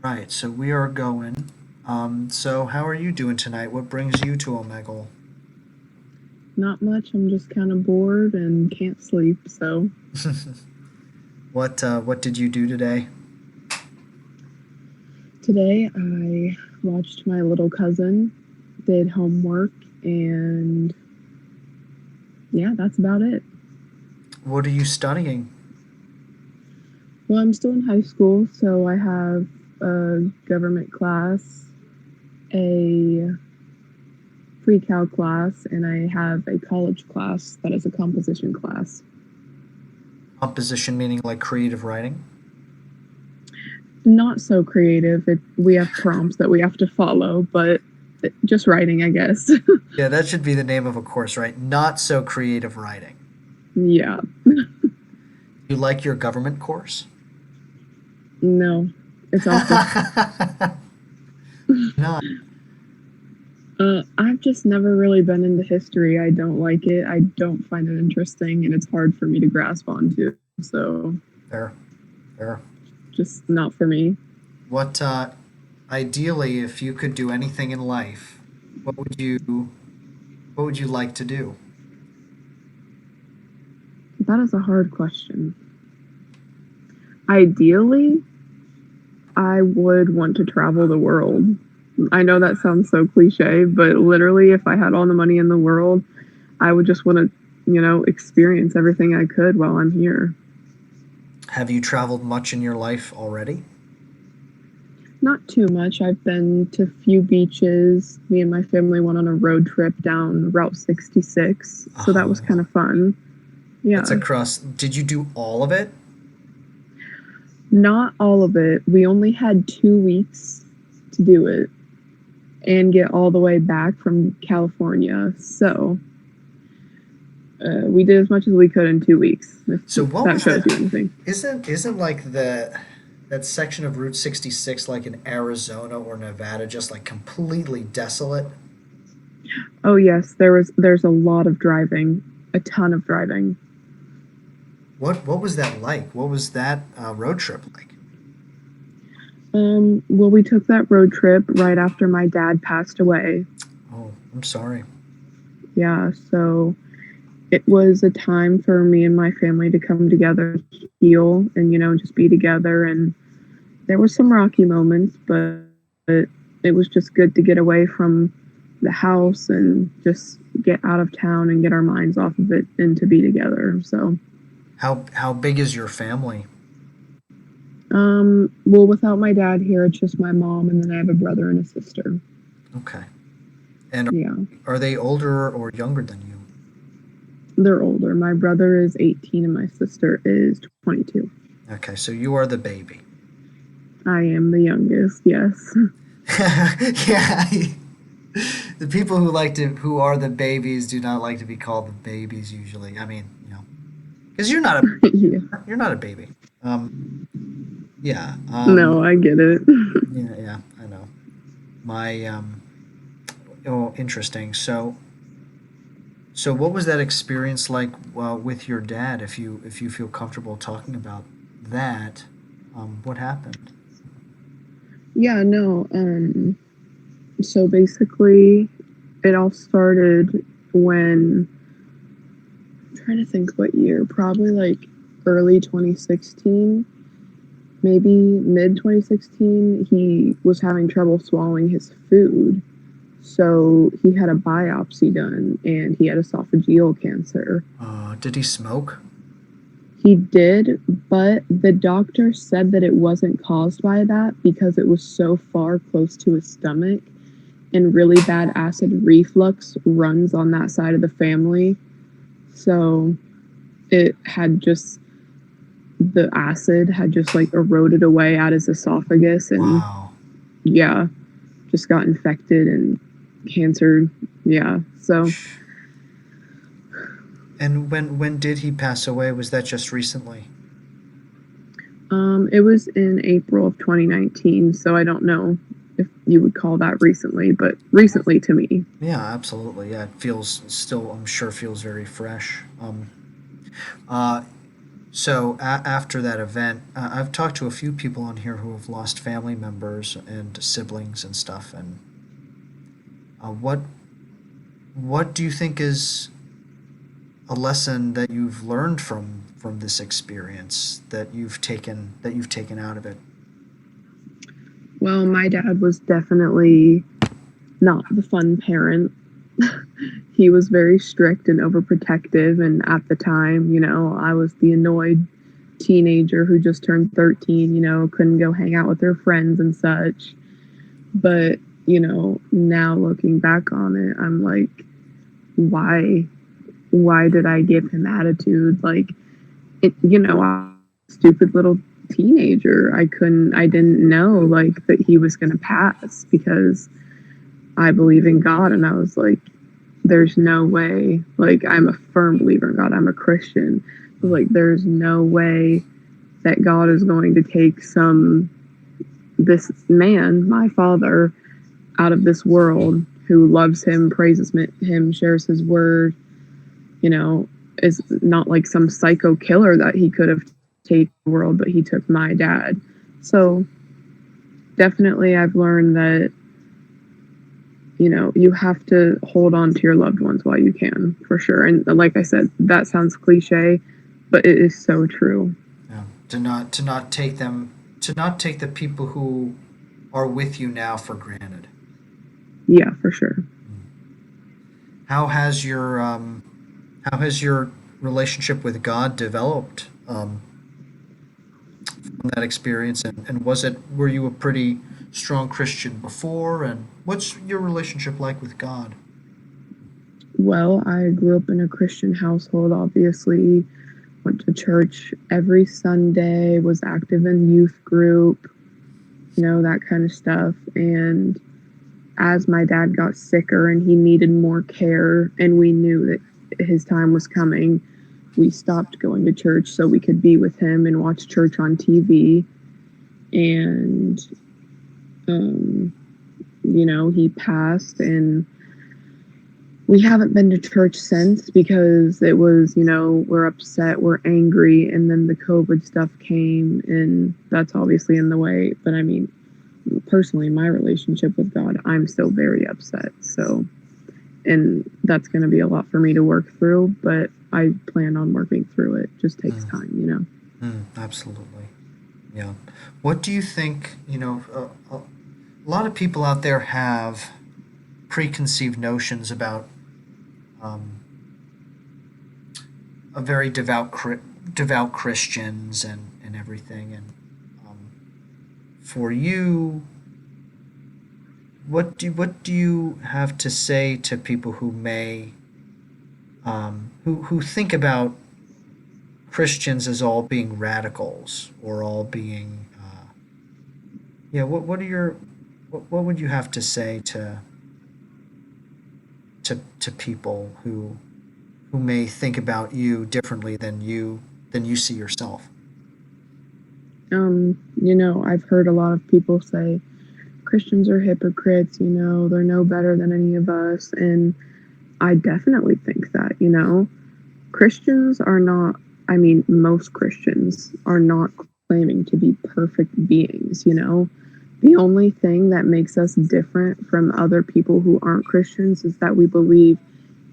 Right, so we are going. So how are you doing tonight? What brings you to Omegle? Not much. I'm just kind of bored and can't sleep. So What did you do today? today I watched my little cousin, did homework, and yeah, that's about it. What are you studying? Well, I'm still in high school, so I have a government class, a pre-cal class, and I have a college class that is a composition class. Composition meaning like creative writing? Not so creative. We have prompts that we have to follow, but just writing, I guess. Yeah, that should be the name of a course, right? Not so creative writing. Yeah. You like your government course? No, it's awful. Not. I've just never really been into history. I don't like it. I don't find it interesting, and it's hard for me to grasp onto. So, Fair, fair. just not for me. What ideally if you could do anything in life, what would you like to do? That is a hard question. Ideally, I would want to travel the world. I know that sounds so cliche, but literally, if I had all the money in the world, I would just want to, experience everything I could while I'm here. Have you traveled much in your life already? Not too much. I've been to a few beaches. Me and my family went on a road trip down Route 66, so that was kind Oh, of fun. that's Yeah. across. Did you do all of it? Not all of it. We only had 2 weeks to do it and get all the way back from California. So we did as much as we could in 2 weeks, if So what that was shows that? you anything. Isn't like the that section of Route 66 like in Arizona or Nevada just like completely desolate? Oh yes, there's a lot of driving, a ton of driving. What was that like? What was that road trip like? Well, we took that road trip right after my dad passed away. Oh, I'm sorry. Yeah, so it was a time for me and my family to come together, heal, and just be together. And there were some rocky moments, but it was just good to get away from the house and just get out of town and get our minds off of it and to be together. So, How big is your family? well, without my dad here, it's just my mom, and then I have a brother and a sister. Okay. And Yeah, are they older or younger than you? they're older. My brother is 18 and my sister is 22. Okay, so you are the baby. I am the youngest, yes. Yeah. The people who are the babies do not like to be called the babies usually. I mean, because Yeah. you're not a baby. Um, yeah. No, I get it. Yeah, yeah, I know. My oh, interesting. So what was that experience like with your dad? If you feel comfortable talking about that, what happened? Yeah, no. So basically, it all started when I'm trying to think what year, probably like early 2016, maybe mid 2016. He was having trouble swallowing his food. So he had a biopsy done and he had esophageal cancer. Did he smoke? He did, but the doctor said that it wasn't caused by that because it was so far close to his stomach and really bad acid reflux runs on that side of the family. So it had just the acid had just like eroded away at his esophagus and Wow. yeah, just got infected and cancer. Yeah. So And when did he pass away? Was that just recently? it was in April of 2019, so I don't know if you would call that recently, but recently to me. Yeah, absolutely. Yeah, it feels still. I'm sure feels very fresh. Uh, So after that event, I've talked to a few people on here who have lost family members and siblings and stuff. And what do you think is a lesson that you've learned from this experience that you've taken out of it? Well, my dad was definitely not the fun parent. He was very strict and overprotective, and at the time, I was the annoyed teenager who just turned 13, couldn't go hang out with her friends and such. But, now looking back on it, I'm like, why did I give him attitude? Like, I was a stupid little teenager. I didn't know like that he was going to pass because I believe in God, and I was like, there's no way. Like, I'm a firm believer in God. I'm a Christian. Like, there's no way that God is going to take this man, my father, out of this world, who loves him, praises him, shares his word, you know, is not like some psycho killer that he could have taken the world, but he took my dad. So definitely I've learned that, you have to hold on to your loved ones while you can, for sure. And like I said, that sounds cliche, but it is so true. Yeah. To not take the people who are with you now for granted. Yeah, for sure. How has how has your relationship with God developed from that experience? And were you a pretty strong Christian before? And what's your relationship like with God? Well, I grew up in a Christian household, obviously, went to church every Sunday, was active in youth group, that kind of stuff. And as my dad got sicker and he needed more care, and we knew that his time was coming, we stopped going to church so we could be with him and watch church on TV. And, um, he passed, and we haven't been to church since because it was, we're upset, we're angry, and then the COVID stuff came, and that's obviously in the way. But I mean, personally, my relationship with God, I'm still very upset. So, and that's going to be a lot for me to work through, but I plan on working through it. Just takes Mm, time. absolutely. Yeah. What do you think? A lot of people out there have preconceived notions about um, a very devout Christians and everything. And um, for you, what do you have to say to people who may who think about Christians as all being radicals or all being yeah? What are your what would you have to say to people who may think about you differently than you see yourself? I've heard a lot of people say Christians are hypocrites, they're no better than any of us. And I definitely think that. Christians are not, I mean, most Christians are not claiming to be perfect beings. The only thing that makes us different from other people who aren't Christians is that we believe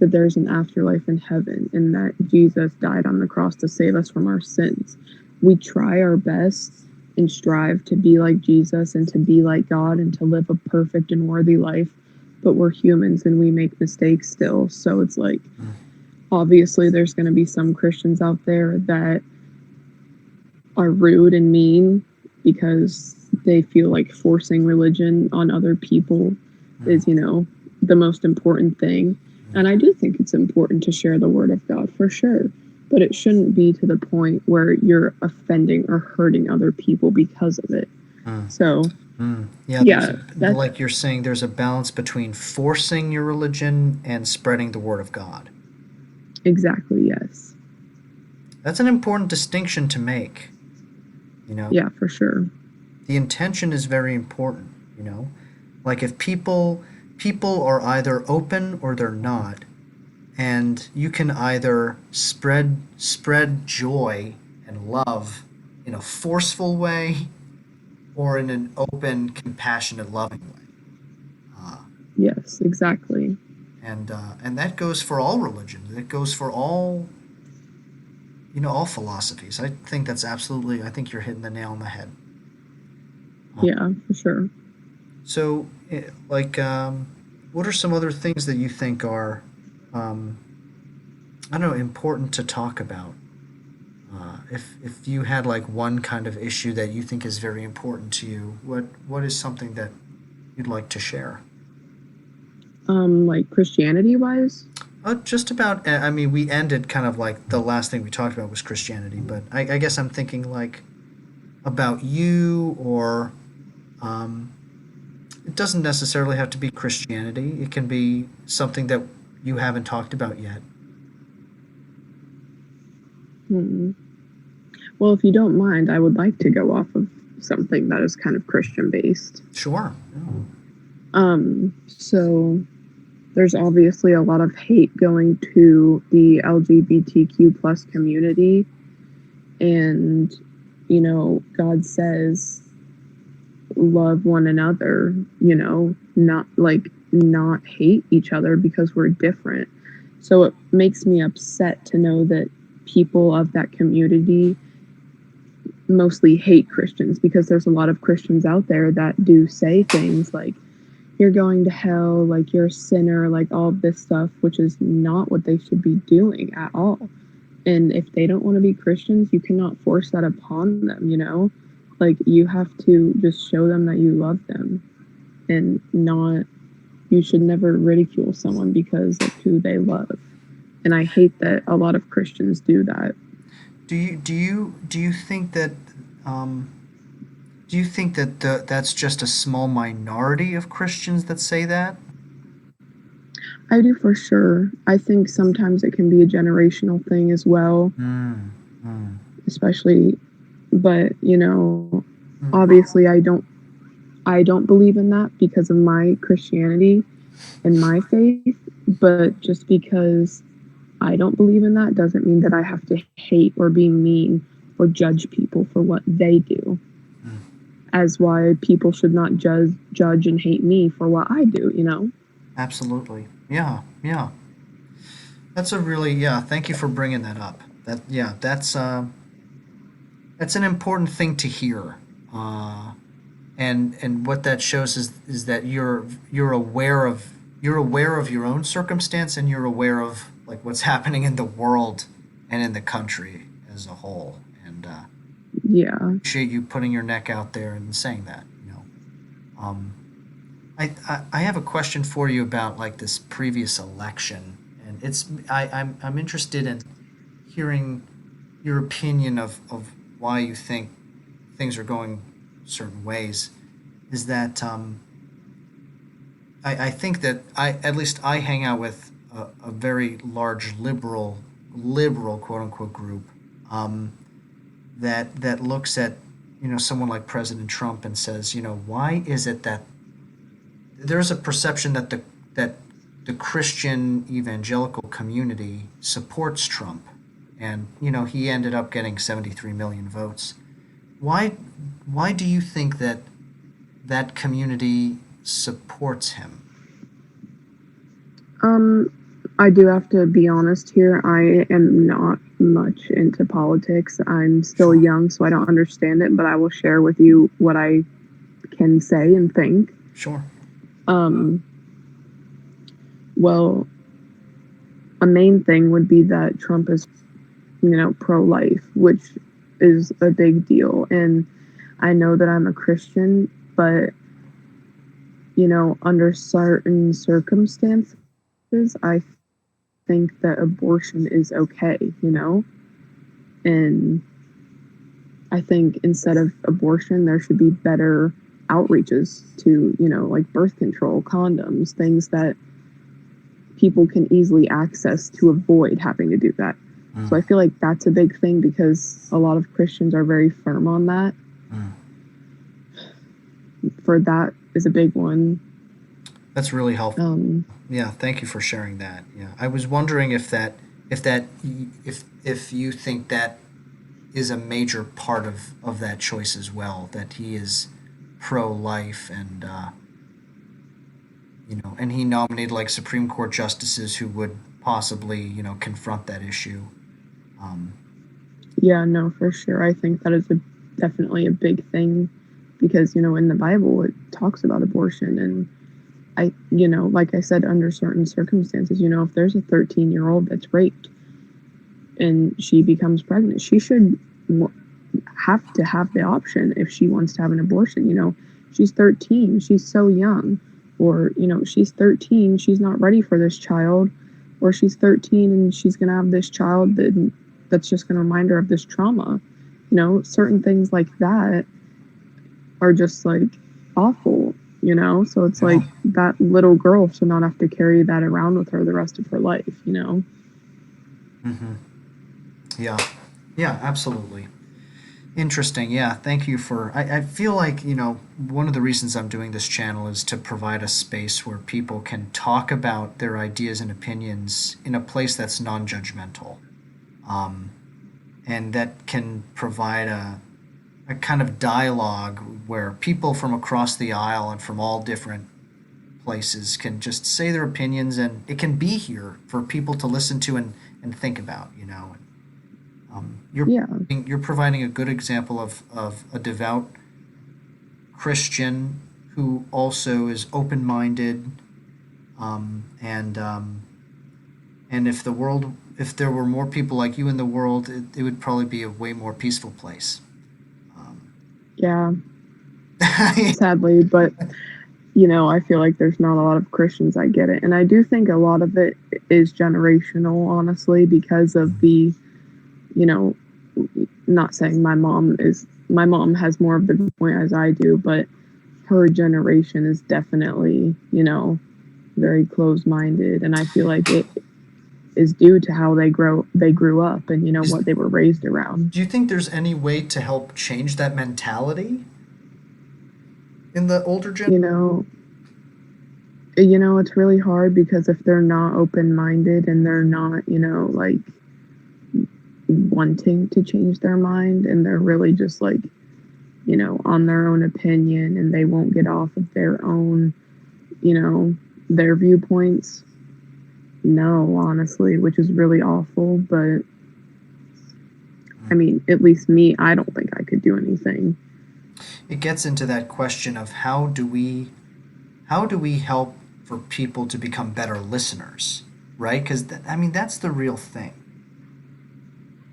that there's an afterlife in heaven and that Jesus died on the cross to save us from our sins. We try our best and strive to be like Jesus and to be like God and to live a perfect and worthy life, but we're humans and we make mistakes still. So it's like, obviously there's going to be some Christians out there that are rude and mean because they feel like forcing religion on other people is, the most important thing. And I do think it's important to share the word of God for sure, but it shouldn't be to the point where you're offending or hurting other people because of it. Mm. So, Yeah, yeah, that's like you're saying, there's a balance between forcing your religion and spreading the word of God. exactly, yes. That's an important distinction to make. You know, Yeah, for sure. the intention is very important. Like if people are either open or they're not, and you can either spread joy and and love in a forceful way or in an open, compassionate, loving way. Uh, Yes, exactly. and that goes for all religions. It goes for all, all philosophies. I think that's absolutely. I think you're hitting the nail on the head. Yeah, for sure. So, like, what are some other things that you think are, um, I don't know, important to talk about? If you had like one kind of issue that you think is very important to you, what is something that you'd like to share? Like Christianity wise. Just about. I mean, we ended kind of like the last thing we talked about was Christianity, but I guess I'm thinking like about you, or um, it doesn't necessarily have to be Christianity. It can be something that you haven't talked about yet. Hmm. Well, if you don't mind, I would like to go off of something that is kind of Christian based. Sure. Yeah. So there's obviously a lot of hate going to the LGBTQ plus community, and God says love one another, not hate each other because we're different. So it makes me upset to know that people of that community mostly hate Christians, because there's a lot of Christians out there that do say things like, you're going to hell, like you're a sinner, like all of this stuff, which is not what they should be doing at all. And if they don't want to be Christians, you cannot force that upon them. Like you have to just show them that you love them, and not, you should never ridicule someone because of who they love. And I hate that a lot of Christians do that. Do you think that um, that's just a small minority of Christians that say that? I do for sure. I think sometimes it can be a generational thing as well, Mm, mm, especially, but mm. obviously I don't believe in that because of my Christianity and my faith, but just because I don't believe in that doesn't mean that I have to hate or be mean or judge people for what they do. Mm. As why people should not judge and hate me for what I do. Absolutely. Yeah, yeah. That's a really, yeah. Thank you for bringing that up. Yeah, that's an important thing to hear. Uh, and what that shows is that you're aware of your own circumstance, and you're aware of like what's happening in the world and in the country as a whole. And Yeah. appreciate you putting your neck out there and saying that. Um, I have a question for you about like this previous election, and I'm interested in hearing your opinion of why you think things are going certain ways. Is that I think that at least I hang out with a very large liberal quote unquote group, um, that looks at someone like President Trump and says, why is it that there's a perception that the Christian evangelical community supports Trump, and he ended up getting 73 million votes. Why why do you think that community supports him? Um, I do have to be honest here. I am not much into politics. I'm still Sure, young, so I don't understand it, but I will share with you what I can say and think. sure. Um, well, a main thing would be that Trump is, pro life, which is a big deal. And I know that I'm a Christian, but, under certain circumstances, I think that abortion is okay. And I think instead of abortion, there should be better outreaches to, like birth control, condoms, things that people can easily access to avoid having to do that. So I Mm, feel like that's a big thing because a lot of Christians are very firm on that. mm. For that is a big one. That's really helpful. Um, Yeah, thank you for sharing that. Yeah, I was wondering if you think that is a major part of that choice as well. That he is pro-life, and and he nominated like Supreme Court justices who would possibly confront that issue. Um, Yeah, no, for sure. I think that is definitely a big thing because, in the Bible, it talks about abortion. And like I said, under certain circumstances, if there's a 13-year-old that's raped and she becomes pregnant, she should have to have the option if she wants to have an abortion. She's 13, she's so young. Or, she's 13, she's not ready for this child. Or she's 13 and she's going to have this child that's just going to remind her of this trauma. Certain things like that are just like awful, So it's yeah. like that little girl should not have to carry that around with her the rest of her life. Hmm. Yeah. Yeah. Absolutely. Interesting. Yeah. Thank you for. I feel like one of the reasons I'm doing this channel is to provide a space where people can talk about their ideas and opinions in a place that's non-judgmental, um, and that can provide a kind of dialogue where people from across the aisle and from all different places can just say their opinions, and it can be here for people to listen to and think about. You're Yeah, you're providing a good example of a devout Christian who also is open-minded, and if there were more people like you in the world, it would probably be a way more peaceful place. Um, yeah, sadly, but I feel like there's not a lot of Christians that get it. And I do think a lot of it is generational, honestly, because of you know, not saying my mom has more of the viewpoint as I do, but her generation is definitely, very closed minded. And I feel like it is due to how they grew up and, is what they were raised around. Do you think there's any way to help change that mentality in the older gen? You know, it's really hard because if they're not open minded and they're not, like wanting to change their mind and they're really just like, on their own opinion and they won't get off of their own, you know, their viewpoints. No, honestly, which is really awful. But I mean, at least me, I don't think I could do anything. It gets into that question of how do we help for people to become better listeners, right? Because I mean that's the real thing.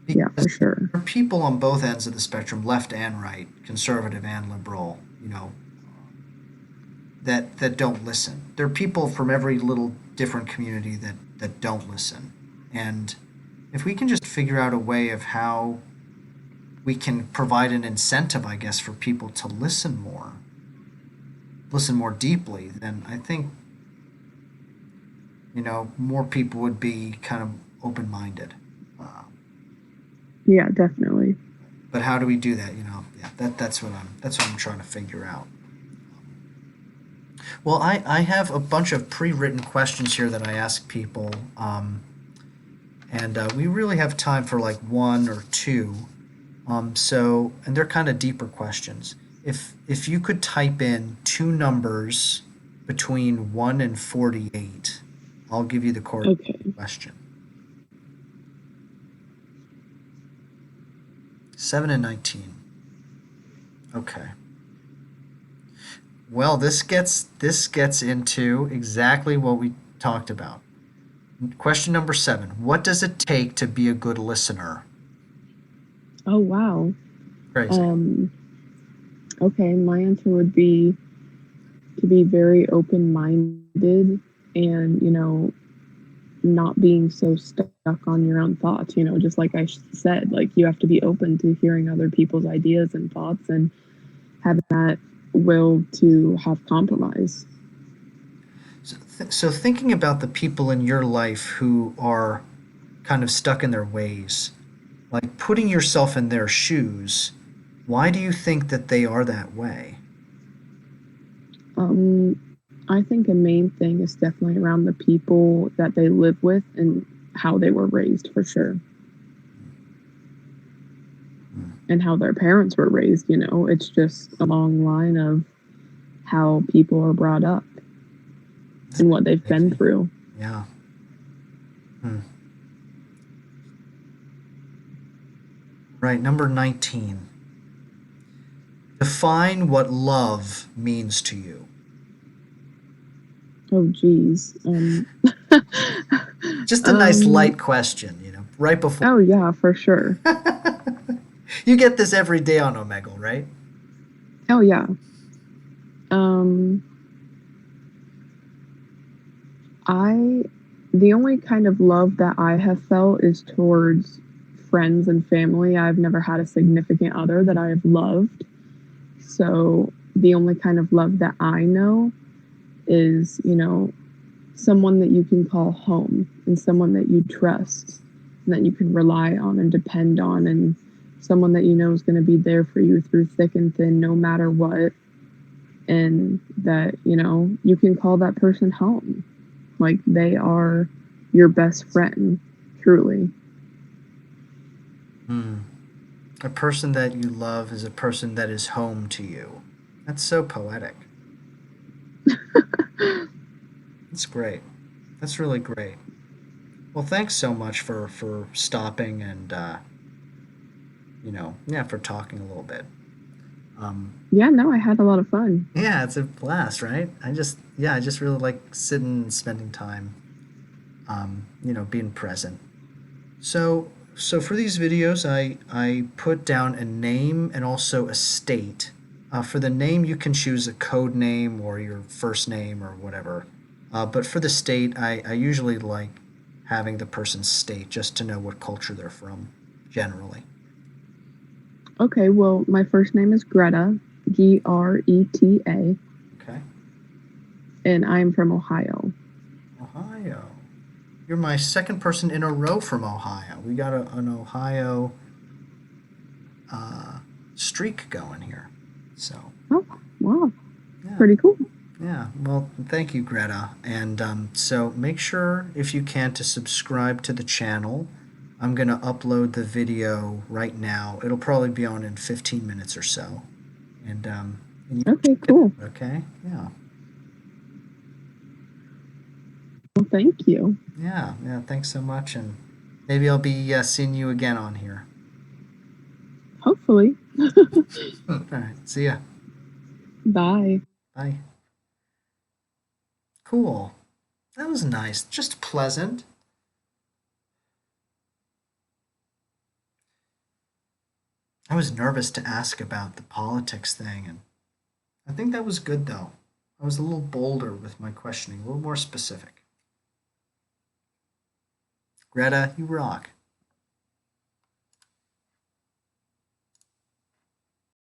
Yeah, Because for sure. there are people on both ends of the spectrum, left and right, conservative and liberal, that don't listen. There are people from every little different community that don't listen, and if we can just figure out a way of how we can provide an incentive, I guess, for people to listen more deeply, then I think more people would be kind of open-minded. Uh, Yeah, definitely. but how do we do that? Yeah, that's what I'm trying to figure out. Well, I have a bunch of pre-written questions here that I ask people, and we really have time for like one or two. And they're kind of deeper questions. If you could type in two numbers between 1 and 48, I'll give you the correct Okay. question. 7 and 19. Okay. Well, this gets into exactly what we talked about. Question number 7. What does it take to be a good listener? Oh, wow. Crazy. Um, okay, my answer would be to be very open minded and, not being so stuck on your own thoughts, just like I said, like you have to be open to hearing other people's ideas and thoughts and have that will to have compromise. So thinking about the people in your life who are kind of stuck in their ways, like putting yourself in their shoes, why do you think that they are that way? Um, I think a main thing is definitely around the people that they live with and how they were raised for sure. and how their parents were raised, you know. It's just a long line of how people are brought up Isn't and it what they've been crazy? through. Yeah. Hmm. Right, number 19. Define what love means to you. Oh, geez. Just a nice um, light question, right before. oh, yeah, for sure. You get this every day on Omegle, right? Oh, yeah. Um, I, the only kind of love that I have felt is towards friends and family. I've never had a significant other that I have loved. So the only kind of love that I know is, you know, someone that you can call home and someone that you trust and that you can rely on and depend on and someone that you know is going to be there for you through thick and thin no matter what, and that, you know, you can call that person home, like they are your best friend, truly. Hmm. A person that you love is a person that is home to you. That's so poetic. That's great. That's really great. Well, thanks so much for stopping and yeah, for talking a little bit. Um, Yeah, no, I had a lot of fun. yeah, it's a blast, right? I just really like sitting and spending time, being present. So for these videos, I put down a name and also a state. For the name, you can choose a code name or your first name or whatever. But for the state, I usually like having the person's state just to know what culture they're from, generally. Okay, well, my first name is Greta, Greta, Okay. and I'm from Ohio. Ohio. You're my second person in a row from Ohio. We got an Ohio uh, streak going here. So, Oh, wow, yeah. pretty cool. Yeah, well, thank you, Greta. And so make sure, if you can, to subscribe to the channel. I'm going to upload the video right now. It'll probably be on in 15 minutes or so. And you Okay, check it cool. out, okay? Yeah. Well, thank you. Yeah, yeah, thanks so much. And maybe I'll be seeing you again on here. Hopefully. All right, see ya. Bye. Bye. Cool. That was nice. Just pleasant. I was nervous to ask about the politics thing, and I think that was good though. I was a little bolder with my questioning, a little more specific. Greta, you rock.